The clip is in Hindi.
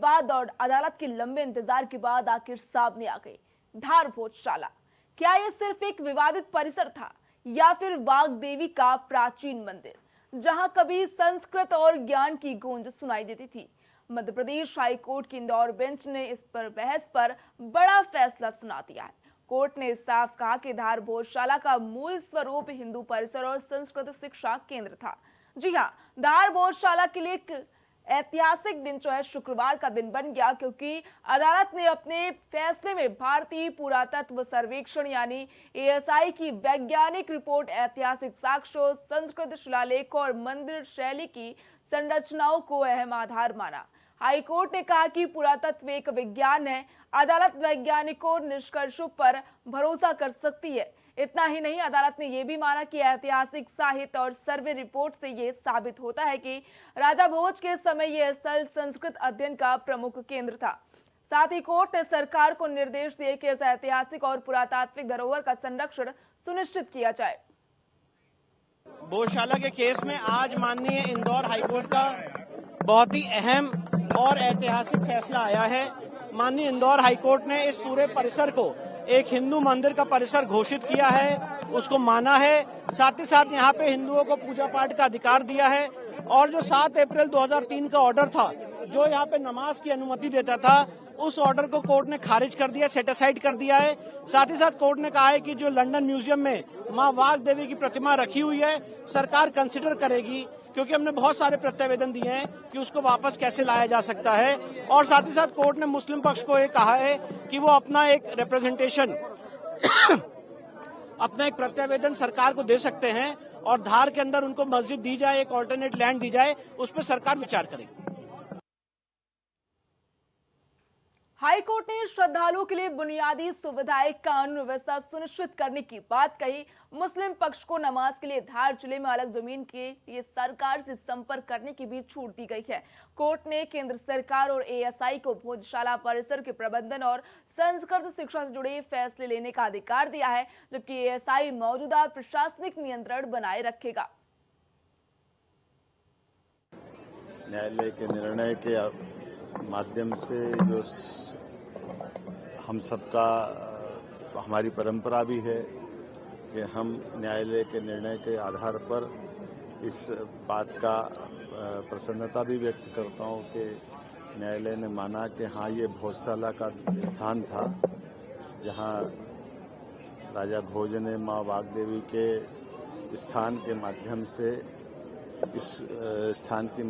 विवाद और अदालत के लंबे इंतजार के बाद आखिर सामने आ गई धार भोजशाला। क्या यह सिर्फ एक विवादित परिसर था या फिर वाग देवी का प्राचीन मंदिर जहां कभी संस्कृत और ज्ञान की गूंज सुनाई देती थी? मध्य प्रदेश हाई कोर्ट की इंदौर बेंच ने इस पर बहस पर बड़ा फैसला सुना दिया है। कोर्ट ने साफ कहा कि धार भोजशाला का मूल स्वरूप हिंदू परिसर और संस्कृत शिक्षा केंद्र था। जी हाँ, धार भोजशाला के लिए एक ऐतिहासिक दिन जो है शुक्रवार का दिन बन गया, क्योंकि अदालत ने अपने फैसले में भारतीय पुरातत्व सर्वेक्षण यानी एएसआई की वैज्ञानिक रिपोर्ट, ऐतिहासिक साक्ष्यों, संस्कृत शिलालेख और मंदिर शैली की संरचनाओं को अहम आधार माना। हाईकोर्ट ने कहा कि पुरातत्व एक विज्ञान है, अदालत वैज्ञानिकों निष्कर्षों पर भरोसा कर सकती है। इतना ही नहीं, अदालत ने यह भी माना कि ऐतिहासिक साहित्य और सर्वे रिपोर्ट से यह साबित होता है कि राजा भोज के समय यह स्थल संस्कृत अध्ययन का प्रमुख केंद्र था। साथ ही कोर्ट ने सरकार को निर्देश दिए कि इस ऐतिहासिक और पुरातात्विक धरोहर का संरक्षण सुनिश्चित किया जाए। भोजशाला के केस में आज माननीय इंदौर हाईकोर्ट का बहुत ही अहम और ऐतिहासिक फैसला आया है। माननीय इंदौर हाईकोर्ट ने इस पूरे परिसर को एक हिंदू मंदिर का परिसर घोषित किया है, उसको माना है। साथ ही साथ यहाँ पे हिंदुओं को पूजा पाठ का अधिकार दिया है। और जो 7 अप्रैल 2003 का ऑर्डर था, जो यहाँ पे नमाज की अनुमति देता था, उस ऑर्डर को कोर्ट ने खारिज कर दिया, सेट असाइड कर दिया है। साथ ही साथ कोर्ट ने कहा है कि जो लंदन म्यूजियम में मां वाग देवी की प्रतिमा रखी हुई है, सरकार कंसिडर करेगी, क्योंकि हमने बहुत सारे प्रत्यावेदन दिए हैं कि उसको वापस कैसे लाया जा सकता है। और साथ ही साथ कोर्ट ने मुस्लिम पक्ष को ये कहा है कि वो अपना एक रिप्रेजेंटेशन अपना एक प्रत्यावेदन सरकार को दे सकते हैं और धार के अंदर उनको मस्जिद दी जाए, एक ऑल्टरनेट लैंड दी जाए, उस पर सरकार विचार करेगी। हाईकोर्ट ने श्रद्धालुओं के लिए बुनियादी सुविधाएं, कानून व्यवस्था सुनिश्चित करने की बात कही। मुस्लिम पक्ष को नमाज के लिए धार जिले में अलग जमीन के लिए सरकार से संपर्क करने की भी छूट दी गई है। कोर्ट ने केंद्र सरकार और एएसआई को भोजशाला परिसर के प्रबंधन और संस्कृत शिक्षा से जुड़े फैसले लेने का अधिकार दिया है, जबकि एएसआई मौजूदा प्रशासनिक नियंत्रण बनाए रखेगा। न्यायालय के निर्णय के माध्यम से जो हम सबका हमारी परंपरा भी है कि हम न्यायालय के निर्णय के आधार पर इस बात का प्रसन्नता भी व्यक्त करता हूं कि न्यायालय ने माना कि हाँ, ये भोजशाला का स्थान था जहां राजा भोज ने मां वाग देवी के स्थान के माध्यम से इस स्थान की